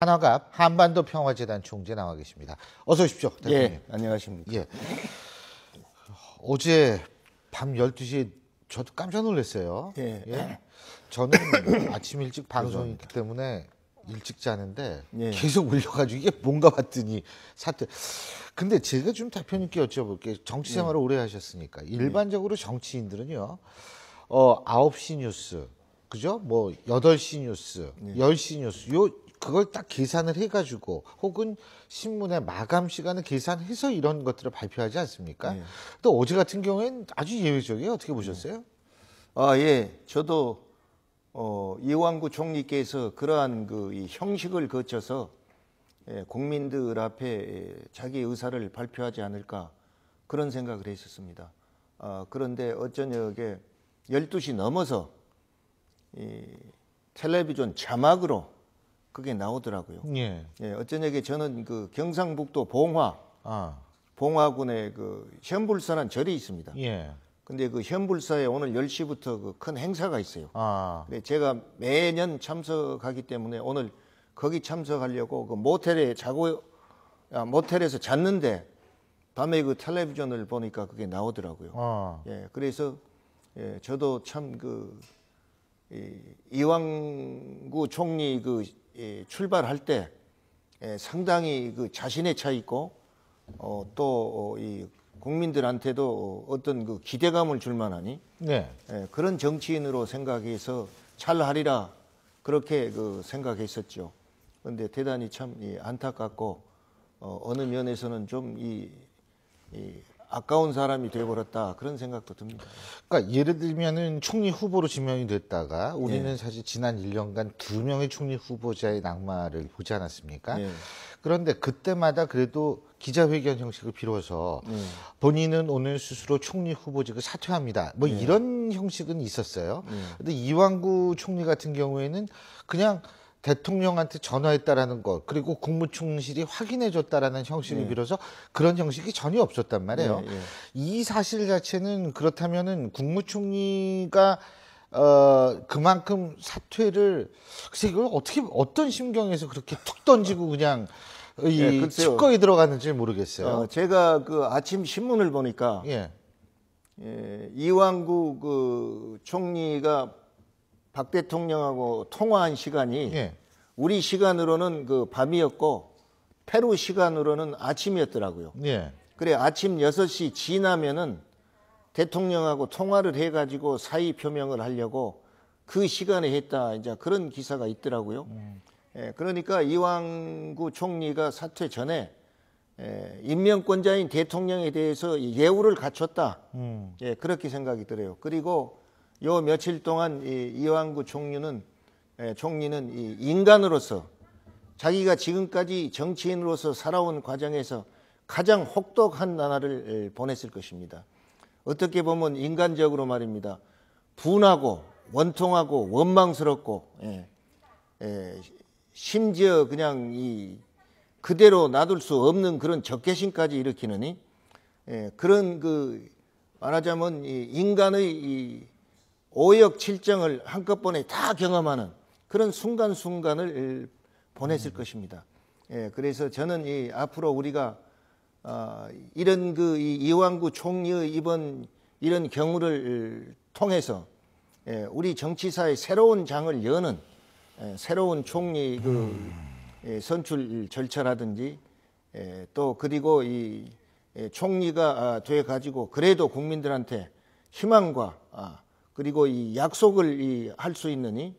한화갑 한반도 평화재단 총재 나와 계십니다. 어서 오십시오, 대표님. 예, 안녕하십니까. 예. 어제 밤 12시에 저도 깜짝 놀랐어요. 예. 저는 아침 일찍 방송이 있기 때문에 일찍 자는데 예. 계속 울려가지고 이게 뭔가 봤더니 사태. 근데 제가 좀 대표님께 여쭤볼게요. 정치 생활을 오래 하셨으니까 일반적으로 정치인들은요, 9시 뉴스, 그죠? 뭐 8시 뉴스, 10시 뉴스, 그걸 딱 계산을 해가지고 혹은 신문의 마감 시간을 계산해서 이런 것들을 발표하지 않습니까? 또 어제 같은 경우에는 아주 예외적이에요. 어떻게 보셨어요? 예. 저도 이완구 총리께서 그러한 이 형식을 거쳐서 국민들 앞에 자기 의사를 발표하지 않을까 그런 생각을 했었습니다. 그런데 어저녁에 12시 넘어서 이 텔레비전 자막으로 그게 나오더라고요. 예. 어저녁에 저는 그 경상북도 봉화군에 그 현불사라는 절이 있습니다. 예. 근데 그 현불사에 오늘 10시부터 그 큰 행사가 있어요. 근데 제가 매년 참석하기 때문에 오늘 거기 참석하려고 그 모텔에서 잤는데 밤에 그 텔레비전을 보니까 그게 나오더라고요. 그래서 저도 참 이완구 총리 출발할 때 상당히 그 자신의 차 있고 또 이 국민들한테도 어떤 기대감을 줄 만하니 그런 정치인으로 생각해서 잘하리라 그렇게 생각했었죠. 그런데 대단히 참 안타깝고 어느 면에서는 좀 아까운 사람이 되어버렸다 그런 생각도 듭니다. 그러니까 예를 들면은 총리 후보로 지명이 됐다가 우리는 사실 지난 1년간 2명의 총리 후보자의 낙마를 보지 않았습니까? 그런데 그때마다 그래도 기자회견 형식을 빌어서 본인은 오늘 스스로 총리 후보직을 사퇴합니다. 뭐 이런 형식은 있었어요. 근데 이완구 총리 같은 경우에는 그냥 대통령한테 전화했다라는 것, 그리고 국무총실이 확인해줬다라는 형식을 빌어서 그런 형식이 전혀 없었단 말이에요. 이 사실 자체는 그렇다면은 국무총리가 그만큼 사퇴를 글쎄 이걸 어떤 심경에서 그렇게 툭 던지고 그냥 이 칩거에 들어갔는지 모르겠어요. 제가 아침 신문을 보니까 이완구 총리가 박 대통령하고 통화한 시간이 우리 시간으로는 밤이었고 페루 시간으로는 아침이었더라고요. 그래 아침 6시 지나면은 대통령하고 통화를 해가지고 사의 표명을 하려고 그 시간에 했다. 이제 그런 기사가 있더라고요. 그러니까 이완구 총리가 사퇴 전에 임명권자인 대통령에 대해서 예우를 갖췄다. 그렇게 생각이 들어요. 그리고 요 며칠 동안 이완구 총리는 인간으로서 자기가 지금까지 정치인으로서 살아온 과정에서 가장 혹독한 나날을 보냈을 것입니다. 어떻게 보면 인간적으로 말입니다. 분하고 원통하고 원망스럽고 심지어 그냥 그대로 놔둘 수 없는 그런 적개심까지 일으키느니 그런 말하자면 인간의 오역 칠정을 한꺼번에 다 경험하는 그런 순간순간을 보냈을 것입니다. 그래서 저는 앞으로 우리가 이런 이완구 총리의 이런 경우를 통해서 우리 정치사의 새로운 장을 여는 새로운 총리 선출 절차라든지 또 그리고 이 총리가 돼 가지고 그래도 국민들한테 희망과 그리고 이 약속을 할 수 있는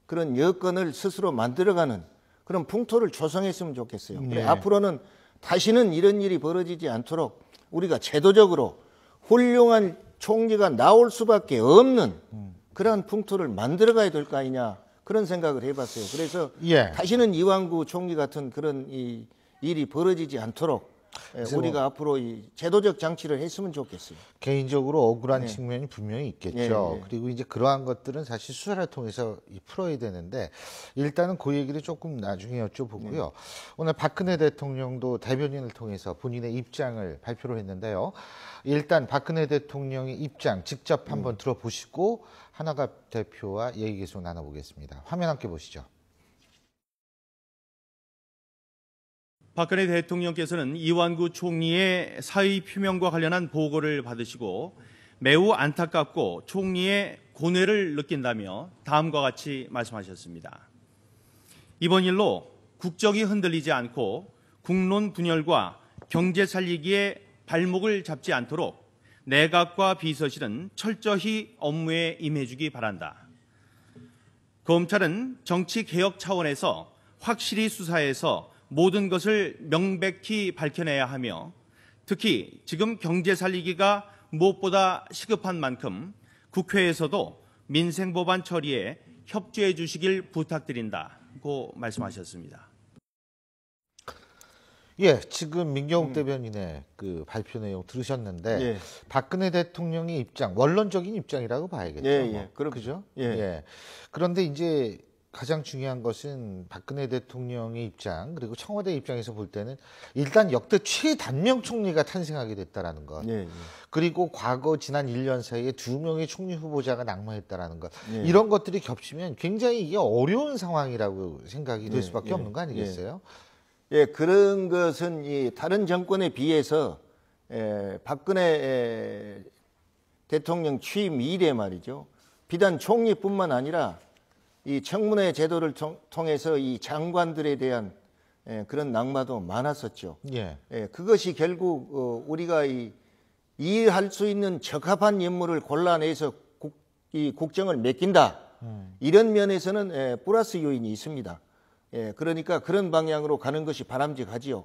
그런 여건을 스스로 만들어가는 그런 풍토를 조성했으면 좋겠어요. 그래, 앞으로는 다시는 이런 일이 벌어지지 않도록 우리가 제도적으로 훌륭한 총리가 나올 수밖에 없는 그러한 풍토를 만들어가야 될 거 아니냐 그런 생각을 해봤어요. 그래서 다시는 이완구 총리 같은 그런 일이 벌어지지 않도록 우리가 앞으로 제도적 장치를 했으면 좋겠어요. 개인적으로 억울한 측면이 분명히 있겠죠. 그리고 이제 그러한 것들은 사실 수사를 통해서 풀어야 되는데 일단은 그 얘기를 조금 나중에 여쭤보고요. 오늘 박근혜 대통령도 대변인을 통해서 본인의 입장을 발표를 했는데요. 일단 박근혜 대통령의 입장 직접 한번 들어보시고 한화갑 대표와 얘기 계속 나눠보겠습니다. 화면 함께 보시죠. 박근혜 대통령께서는 이완구 총리의 사의 표명과 관련한 보고를 받으시고 매우 안타깝고 총리의 고뇌를 느낀다며 다음과 같이 말씀하셨습니다. 이번 일로 국정이 흔들리지 않고 국론 분열과 경제 살리기에 발목을 잡지 않도록 내각과 비서실은 철저히 업무에 임해주기 바란다. 검찰은 정치개혁 차원에서 확실히 수사해서 모든 것을 명백히 밝혀내야 하며 특히 지금 경제 살리기가 무엇보다 시급한 만큼 국회에서도 민생법안 처리에 협조해 주시길 부탁드린다고 말씀하셨습니다. 예, 지금 민경욱 대변인의 그 발표 내용 들으셨는데 예. 박근혜 대통령의 입장, 원론적인 입장이라고 봐야겠죠. 예. 그죠? 예. 그런데 이제 가장 중요한 것은 박근혜 대통령의 입장 그리고 청와대 입장에서 볼 때는 일단 역대 최단명 총리가 탄생하게 됐다라는 것. 예. 그리고 과거 지난 1년 사이에 2명의 총리 후보자가 낙마했다라는 것. 예. 이런 것들이 겹치면 굉장히 이게 어려운 상황이라고 생각이 될 수밖에 없는 거 아니겠어요? 예, 그런 것은 이 다른 정권에 비해서 박근혜 대통령 취임 이래 말이죠. 비단 총리뿐만 아니라 이 청문회 제도를 통해서 이 장관들에 대한 그런 낙마도 많았었죠. 예. 그것이 결국 우리가 일할 수 있는 적합한 인물을 골라내서 이 국정을 맡긴다. 이런 면에서는 플러스 요인이 있습니다. 그러니까 그런 방향으로 가는 것이 바람직하지요.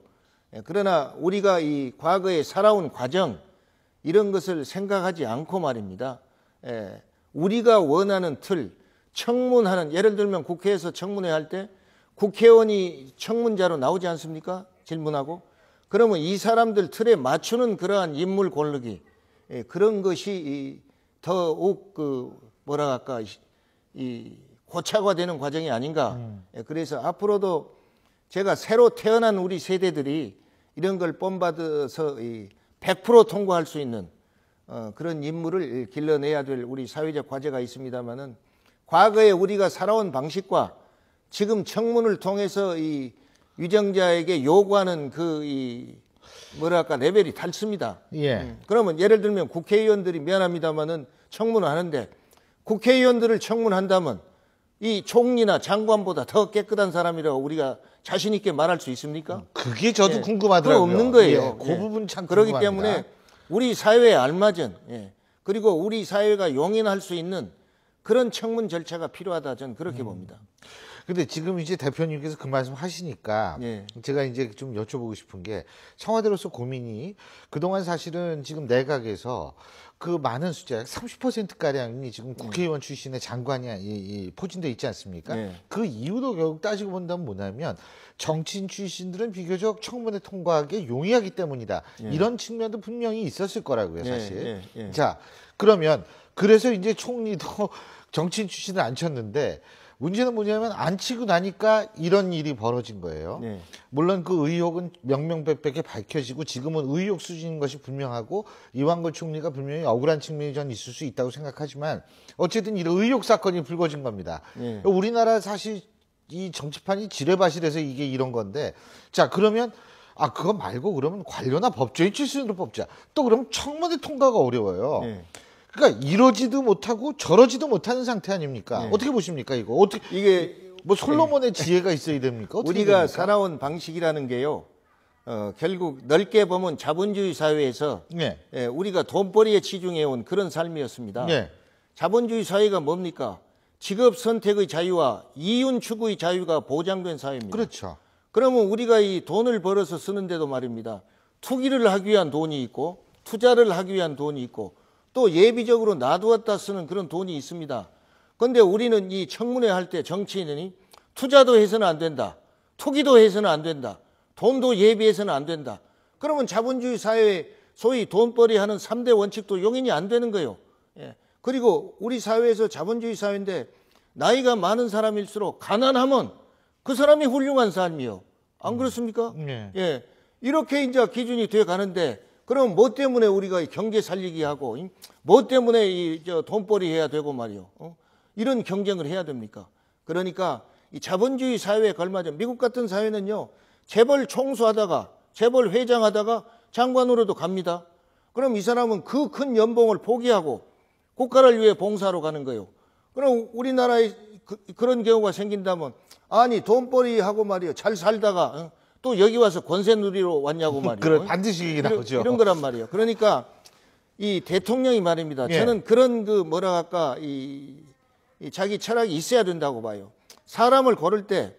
그러나 우리가 이 과거에 살아온 과정 이런 것을 생각하지 않고 말입니다. 우리가 원하는 틀, 청문하는 예를 들면 국회에서 청문회 할 때 국회의원이 청문자로 나오지 않습니까? 질문하고 그러면 이 사람들 틀에 맞추는 그러한 인물 고르기 그런 것이 더욱 뭐라 할까 이 고착화되는 과정이 아닌가. 그래서 앞으로도 제가 새로 태어난 우리 세대들이 이런 걸 본받아서 100% 통과할 수 있는 그런 인물을 길러내야 될 우리 사회적 과제가 있습니다만은 과거에 우리가 살아온 방식과 지금 청문을 통해서 이 위정자에게 요구하는 뭐랄까 레벨이 다릅니다. 예. 그러면 예를 들면 국회의원들이 미안합니다만은 청문을 하는데 국회의원들을 청문한다면 이 총리나 장관보다 더 깨끗한 사람이라고 우리가 자신 있게 말할 수 있습니까? 그게 저도 궁금하더라고요. 그거 없는 거예요. 그 부분 참 그렇기 궁금합니다. 때문에 우리 사회에 알맞은 그리고 우리 사회가 용인할 수 있는 그런 청문 절차가 필요하다 저는 그렇게 봅니다. 근데 지금 이제 대표님께서 그 말씀 하시니까 제가 이제 좀 여쭤보고 싶은 게 청와대로서 고민이 그동안 사실은 지금 내각에서 그 많은 숫자 30%가량이 지금 국회의원 출신의 장관이 포진돼 있지 않습니까? 그 이유도 결국 따지고 본다면 뭐냐면 정치인 출신들은 비교적 청문회 통과하기에 용이하기 때문이다. 이런 측면도 분명히 있었을 거라고요, 사실. 자, 그러면 그래서 이제 총리도 정치인 출신을 안 쳤는데 문제는 뭐냐면 안 치고 나니까 이런 일이 벌어진 거예요. 물론 그 의혹은 명명백백하게 밝혀지고 지금은 의혹 수준인 것이 분명하고 이완구 총리가 분명히 억울한 측면이 전 있을 수 있다고 생각하지만 어쨌든 이런 의혹 사건이 불거진 겁니다. 우리나라 사실 이 정치판이 지뢰밭이라서 이게 이런 건데 자 그러면 그거 말고 그러면 관료나 법조인 출신으로 뽑자. 또 그러면 청문회 통과가 어려워요. 그러니까 이러지도 못하고 저러지도 못하는 상태 아닙니까? 어떻게 보십니까 이거? 어떻게 이게 뭐 솔로몬의 지혜가 있어야 됩니까? 우리가 됩니까? 살아온 방식이라는 게요. 결국 넓게 보면 자본주의 사회에서 우리가 돈벌이에 치중해온 그런 삶이었습니다. 자본주의 사회가 뭡니까? 직업 선택의 자유와 이윤 추구의 자유가 보장된 사회입니다. 그렇죠. 그러면 우리가 이 돈을 벌어서 쓰는데도 말입니다. 투기를 하기 위한 돈이 있고 투자를 하기 위한 돈이 있고 또 예비적으로 놔두었다 쓰는 그런 돈이 있습니다. 그런데 우리는 이 청문회 할 때 정치인이 투자도 해서는 안 된다. 투기도 해서는 안 된다. 돈도 예비해서는 안 된다. 그러면 자본주의 사회에 소위 돈벌이 하는 3대 원칙도 용인이 안 되는 거예요. 그리고 우리 사회에서 자본주의 사회인데 나이가 많은 사람일수록 가난하면 그 사람이 훌륭한 사람이요. 안 그렇습니까? 이렇게 이제 기준이 돼 가는데 그럼 뭐 때문에 우리가 경제 살리기 하고 뭐 때문에 돈벌이 해야 되고 말이요. 이런 경쟁을 해야 됩니까? 그러니까 이 자본주의 사회에 걸맞은 미국 같은 사회는요. 재벌 총수하다가 재벌 회장하다가 장관으로도 갑니다. 그럼 이 사람은 그 큰 연봉을 포기하고 국가를 위해 봉사하러 가는 거예요. 그럼 우리나라에 그런 경우가 생긴다면 아니 돈벌이하고 말이요 잘 살다가 또 여기 와서 권세 누리러 왔냐고 말이에요. 그래 반드시 얘기 나오죠. 이런 거란 말이에요. 그러니까 이 대통령이 말입니다. 예. 저는 그런 그 뭐라 할까 이 자기 철학이 있어야 된다고 봐요. 사람을 고를 때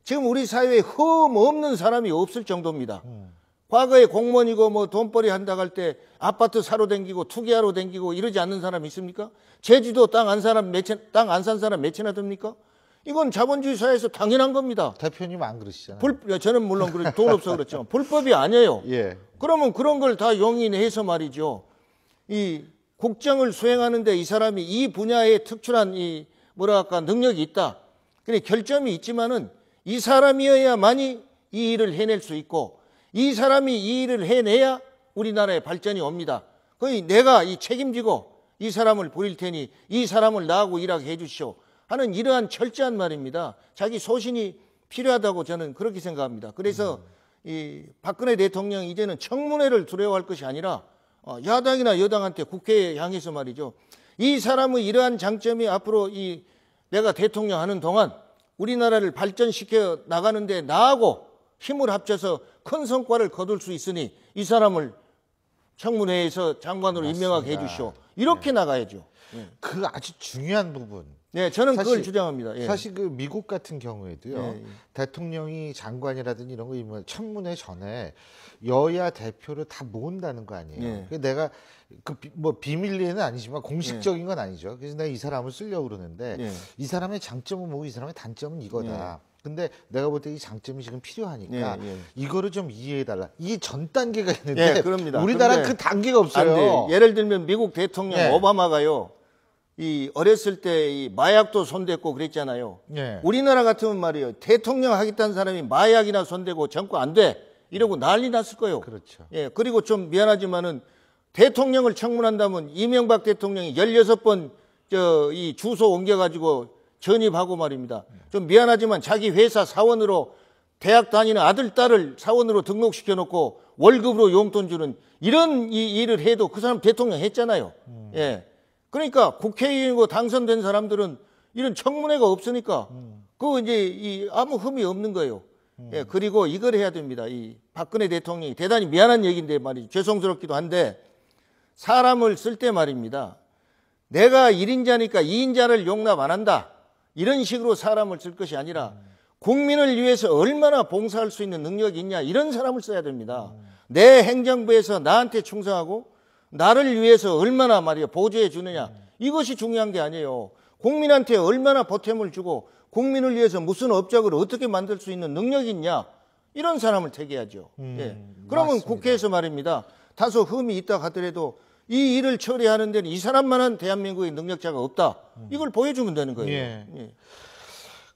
지금 우리 사회에 흠 없는 사람이 없을 정도입니다. 과거에 공무원이고 뭐 돈벌이 한다고 할 때 아파트 사러 댕기고 투기하러 댕기고 이러지 않는 사람 있습니까? 제주도 땅 안 산 사람 몇이나 됩니까? 이건 자본주의 사회에서 당연한 겁니다. 대표님 안 그러시잖아요. 저는 물론 돈 없어 그렇죠. 불법이 아니에요. 예. 그러면 그런 걸 다 용인해서 말이죠. 이 국정을 수행하는데 이 사람이 이 분야에 특출한 이 뭐랄까 능력이 있다. 근데 결점이 있지만은 이 사람이어야만이 이 일을 해낼 수 있고 이 사람이 이 일을 해내야 우리나라의 발전이 옵니다. 거의 내가 이 책임지고 이 사람을 보일 테니 이 사람을 나하고 일하게 해주시오 하는 이러한 철저한 말입니다. 자기 소신이 필요하다고 저는 그렇게 생각합니다. 그래서 이 박근혜 대통령이 이제는 청문회를 두려워할 것이 아니라 야당이나 여당한테 국회에 향해서 말이죠. 이 사람의 이러한 장점이 앞으로 이 내가 대통령 하는 동안 우리나라를 발전시켜 나가는데 나하고 힘을 합쳐서 큰 성과를 거둘 수 있으니 이 사람을 청문회에서 장관으로 임명하게 해주시오. 이렇게 나가야죠. 그 아주 중요한 부분. 네, 저는 사실, 그걸 주장합니다. 예. 사실 그 미국 같은 경우에도요. 예, 예. 대통령이 장관이라든지 이런 거 임명 청문회 전에 여야 대표를 다 모은다는 거 아니에요. 예. 그래서 내가 그 뭐 비밀리에는 아니지만 공식적인 건 아니죠. 그래서 내가 이 사람을 쓰려고 그러는데 예. 이 사람의 장점은 뭐고 이 사람의 단점은 이거다. 근데 내가 볼 때 이 장점이 지금 필요하니까 예, 예. 이거를 좀 이해해달라. 이게 전 단계가 있는데 예, 그럽니다. 우리나라 근데 그 단계가 안 없어요. 돼. 예를 들면 미국 대통령 예. 오바마가요. 이 어렸을 때 이 마약도 손댔고 그랬잖아요. 예. 우리나라 같으면 말이에요. 대통령 하겠다는 사람이 마약이나 손대고 정권 안 돼. 이러고 난리 났을 거예요. 그렇죠. 예. 그리고 좀 미안하지만은 대통령을 청문한다면 이명박 대통령이 16번 이 주소 옮겨가지고 전입하고 말입니다. 좀 미안하지만 자기 회사 사원으로 대학 다니는 아들, 딸을 사원으로 등록시켜 놓고 월급으로 용돈 주는 이런 이 일을 해도 그 사람 대통령 했잖아요. 예. 그러니까 국회의원이고 당선된 사람들은 이런 청문회가 없으니까 그 이제 이 아무 흠이 없는 거예요. 예. 그리고 이걸 해야 됩니다. 이 박근혜 대통령이 대단히 미안한 얘기인데 말이죠. 죄송스럽기도 한데 사람을 쓸 때 말입니다. 내가 1인자니까 2인자를 용납 안 한다. 이런 식으로 사람을 쓸 것이 아니라 국민을 위해서 얼마나 봉사할 수 있는 능력이 있냐 이런 사람을 써야 됩니다. 내 행정부에서 나한테 충성하고 나를 위해서 얼마나 말이야 보조해 주느냐 이것이 중요한 게 아니에요. 국민한테 얼마나 보탬을 주고 국민을 위해서 무슨 업적을 어떻게 만들 수 있는 능력이 있냐 이런 사람을 택해야죠. 예. 그러면 맞습니다. 국회에서 말입니다. 다소 흠이 있다 하더라도 이 일을 처리하는 데는 이 사람만한 대한민국의 능력자가 없다. 이걸 보여주면 되는 거예요. 예. 예.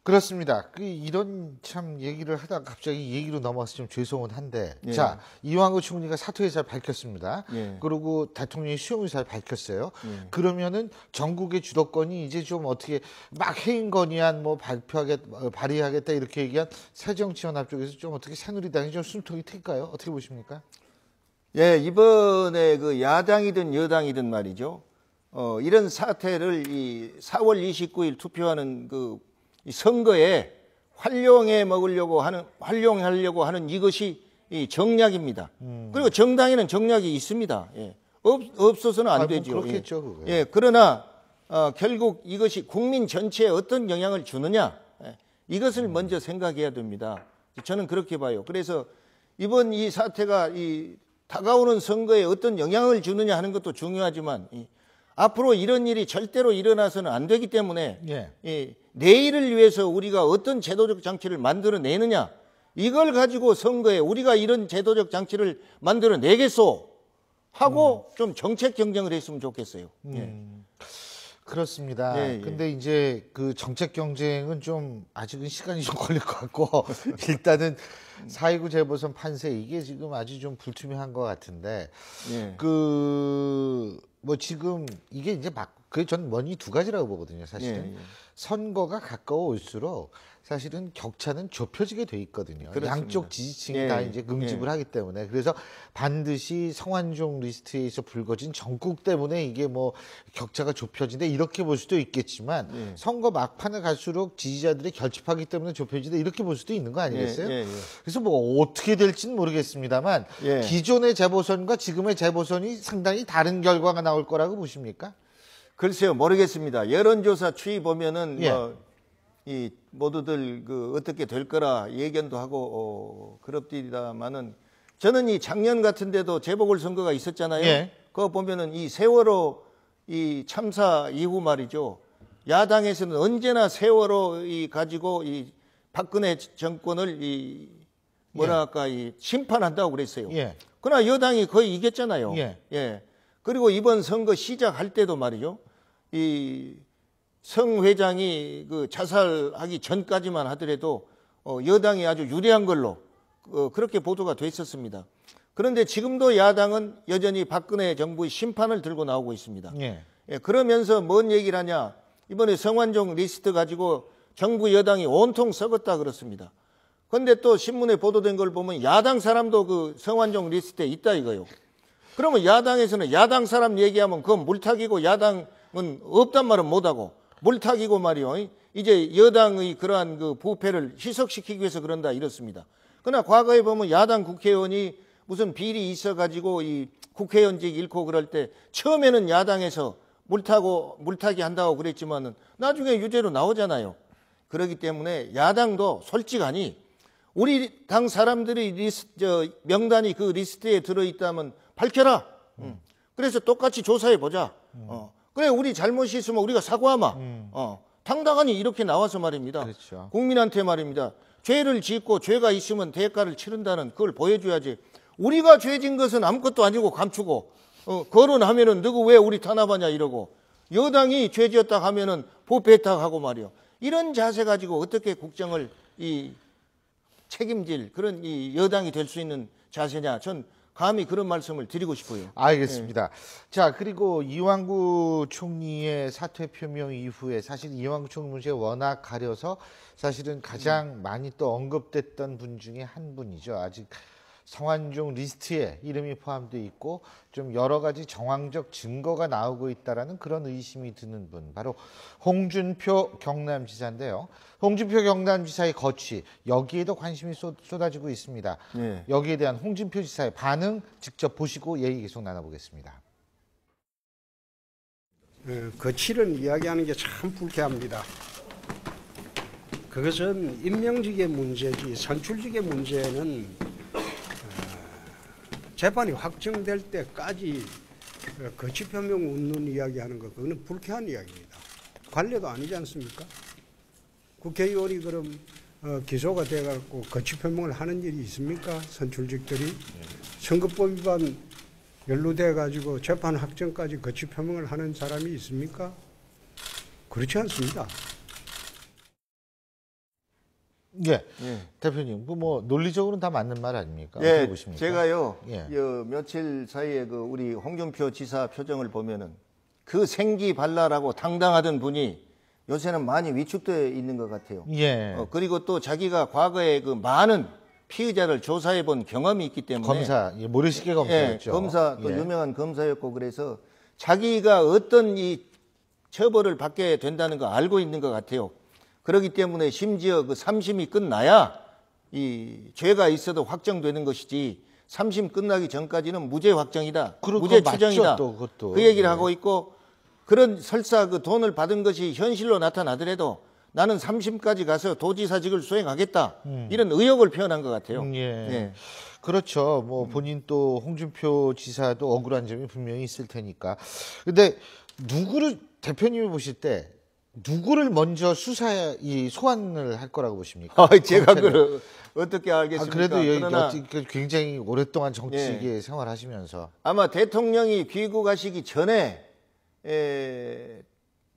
그렇습니다. 이런 참 얘기를 하다가 갑자기 얘기로 넘어서 좀 죄송은 한데, 예. 자 이완구 총리가 사퇴 의사를 밝혔습니다. 예. 그리고 대통령이 수용 의사를 밝혔어요. 예. 그러면은 전국의 주도권이 이제 좀 어떻게 막 해임 건의안 뭐 발의하겠다 이렇게 얘기한 새정치연합 쪽에서 좀 어떻게 새누리당이 좀 숨통이 튈까요? 어떻게 보십니까? 예, 이번에 그 야당이든 여당이든 말이죠. 이런 사태를 이 4월 29일 투표하는 이 선거에 활용하려고 하는 이것이 이 정략입니다. 그리고 정당에는 정략이 있습니다. 예. 없어서는 안 되죠. 뭐 그렇겠죠, 그거야. 예. 그러나 결국 이것이 국민 전체에 어떤 영향을 주느냐 이것을 먼저 생각해야 됩니다. 저는 그렇게 봐요. 그래서 이번 이 사태가 이 다가오는 선거에 어떤 영향을 주느냐 하는 것도 중요하지만 앞으로 이런 일이 절대로 일어나서는 안 되기 때문에 예. 내일을 위해서 우리가 어떤 제도적 장치를 만들어내느냐 이걸 가지고 선거에 우리가 이런 제도적 장치를 만들어내겠소 하고 좀 정책 경쟁을 했으면 좋겠어요. 예. 그렇습니다. 예, 예. 근데 이제 그 정책 경쟁은 좀 아직은 시간이 좀 걸릴 것 같고 일단은 4.29 재보선 판세 이게 지금 아주 좀 불투명한 것 같은데 예. 뭐 지금 이게 이제 막 그게 전 원인이 두 가지라고 보거든요. 사실은 예, 예. 선거가 가까워 올수록 사실은 격차는 좁혀지게 돼 있거든요. 그렇습니다. 양쪽 지지층이 예, 다 이제 응집을 하기 때문에 그래서 반드시 성완종 리스트에서 불거진 정국 때문에 이게 뭐 격차가 좁혀진다 이렇게 볼 수도 있겠지만 예. 선거 막판에 갈수록 지지자들이 결집하기 때문에 좁혀진다 이렇게 볼 수도 있는 거 아니겠어요? 예, 예, 예. 그래서 뭐 어떻게 될지는 모르겠습니다만 예. 기존의 재보선과 지금의 재보선이 상당히 다른 결과가 나올 거라고 보십니까? 글쎄요, 모르겠습니다. 여론조사 추이 보면은 예. 이 모두들 그 어떻게 될 거라 예견도 하고 그럽디다마는 저는 이 작년 같은데도 재보궐선거가 있었잖아요. 예. 그거 보면은 이 세월호 이 참사 이후 말이죠. 야당에서는 언제나 세월호 이 가지고 이 박근혜 정권을 이 뭐랄까 이 심판한다고 그랬어요. 예. 그러나 여당이 거의 이겼잖아요. 예. 그리고 이번 선거 시작할 때도 말이죠. 이 성 회장이 그 자살하기 전까지만 하더라도 여당이 아주 유리한 걸로 그렇게 보도가 됐었습니다. 그런데 지금도 야당은 여전히 박근혜 정부의 심판을 들고 나오고 있습니다. 예. 그러면서 뭔 얘기를 하냐. 이번에 성완종 리스트 가지고 정부 여당이 온통 썩었다 그렇습니다. 그런데 또 신문에 보도된 걸 보면 야당 사람도 그 성완종 리스트에 있다 이거요. 그러면 야당에서는 야당 사람 얘기하면 그건 물타기고 야당은 없단 말은 못하고 물타기고 말이요. 이제 여당의 그러한 그 부패를 희석시키기 위해서 그런다 이렇습니다. 그러나 과거에 보면 야당 국회의원이 무슨 비리 있어가지고 이 국회의원직 잃고 그럴 때 처음에는 야당에서 물타기 한다고 그랬지만은 나중에 유죄로 나오잖아요. 그렇기 때문에 야당도 솔직하니 우리 당 사람들이 명단이 그 리스트에 들어있다면 밝혀라. 그래서 똑같이 조사해 보자. 그래 우리 잘못이 있으면 우리가 사과하마. 당당하니 이렇게 나와서 말입니다. 그렇죠. 국민한테 말입니다. 죄를 짓고 죄가 있으면 대가를 치른다는 그걸 보여줘야지. 우리가 죄진 것은 아무것도 아니고 감추고 거론하면은 누구 왜 우리 탄압하냐 이러고 여당이 죄지었다 하면은 부패했다 하고 말이요. 이런 자세 가지고 어떻게 국정을 이 책임질 그런 이 여당이 될 수 있는 자세냐. 전 감히 그런 말씀을 드리고 싶어요. 알겠습니다. 자, 그리고 이완구 총리의 사퇴 표명 이후에 사실 이완구 총리 문제가 워낙 가려서 사실은 가장 많이 또 언급됐던 분 중에 한 분이죠. 아직 성완종 리스트에 이름이 포함되어 있고 좀 여러 가지 정황적 증거가 나오고 있다라는 그런 의심이 드는 분, 바로 홍준표 경남지사인데요. 홍준표 경남지사의 거취, 여기에도 관심이 쏟아지고 있습니다. 네. 여기에 대한 홍준표 지사의 반응 직접 보시고 얘기 계속 나눠보겠습니다. 거취를 이야기하는 게 참 불쾌합니다. 그것은 임명직의 문제지 선출직의 문제는 재판이 확정될 때까지 거취표명 웃는 이야기하는 거 그거는 불쾌한 이야기입니다. 관례도 아니지 않습니까? 국회의원이 그럼 기소가 돼갖고 거취표명을 하는 일이 있습니까? 선출직들이 선거법 위반 연루돼가지고 재판 확정까지 거취표명을 하는 사람이 있습니까? 그렇지 않습니다. 예, 대표님, 뭐 논리적으로는 다 맞는 말 아닙니까? 예, 어떻게 보십니까? 제가요, 예. 며칠 사이에 그 우리 홍준표 지사 표정을 보면은 그 생기발랄하고 당당하던 분이 요새는 많이 위축되어 있는 것 같아요. 예. 그리고 또 자기가 과거에 그 많은 피의자를 조사해 본 경험이 있기 때문에 검사, 모래시계 검사였죠. 검사 또 예. 유명한 검사였고 그래서 자기가 어떤 이 처벌을 받게 된다는 거 알고 있는 것 같아요. 그렇기 때문에 심지어 그 3심이 끝나야 이 죄가 있어도 확정되는 것이지 3심 끝나기 전까지는 무죄 확정이다. 무죄 추정이다. 또 그것도. 그 얘기를 하고 있고 그런 설사 그 돈을 받은 것이 현실로 나타나더라도 나는 3심까지 가서 도지사직을 수행하겠다. 이런 의욕을 표현한 것 같아요. 예. 그렇죠. 뭐 본인 또 홍준표 지사도 억울한 점이 분명히 있을 테니까. 근데 누구를 대표님이 보실 때 누구를 먼저 소환을 할 거라고 보십니까? 제가 그걸 어떻게 알겠습니까? 그래도 그러나 굉장히 오랫동안 정치계 생활하시면서 아마 대통령이 귀국하시기 전에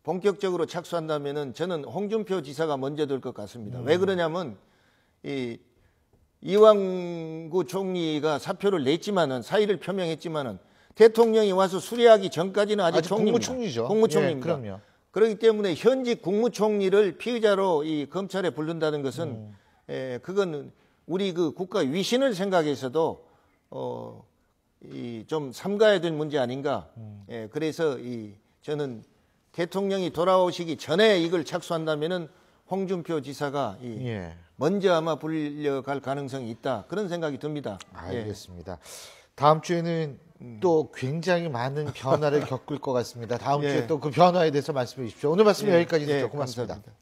본격적으로 착수한다면은 저는 홍준표 지사가 먼저 될 것 같습니다. 왜 그러냐면 이완구 총리가 사표를 냈지만은 사의를 표명했지만은 대통령이 와서 수리하기 전까지는 아직 아직 총리입니다. 국무총리죠. 국무총리입니다. 예, 그럼요. 그렇기 때문에 현직 국무총리를 피의자로 이 검찰에 부른다는 것은 그건 우리 그 국가 위신을 생각해서도 이 좀 삼가야 될 문제 아닌가. 그래서 저는 대통령이 돌아오시기 전에 이걸 착수한다면은 홍준표 지사가 예. 먼저 아마 불려갈 가능성이 있다. 그런 생각이 듭니다. 알겠습니다. 다음 주에는 또 굉장히 많은 변화를 겪을 것 같습니다. 다음 주에 또 그 변화에 대해서 말씀해 주십시오. 오늘 말씀 여기까지 듣죠. 고맙습니다. 감사합니다.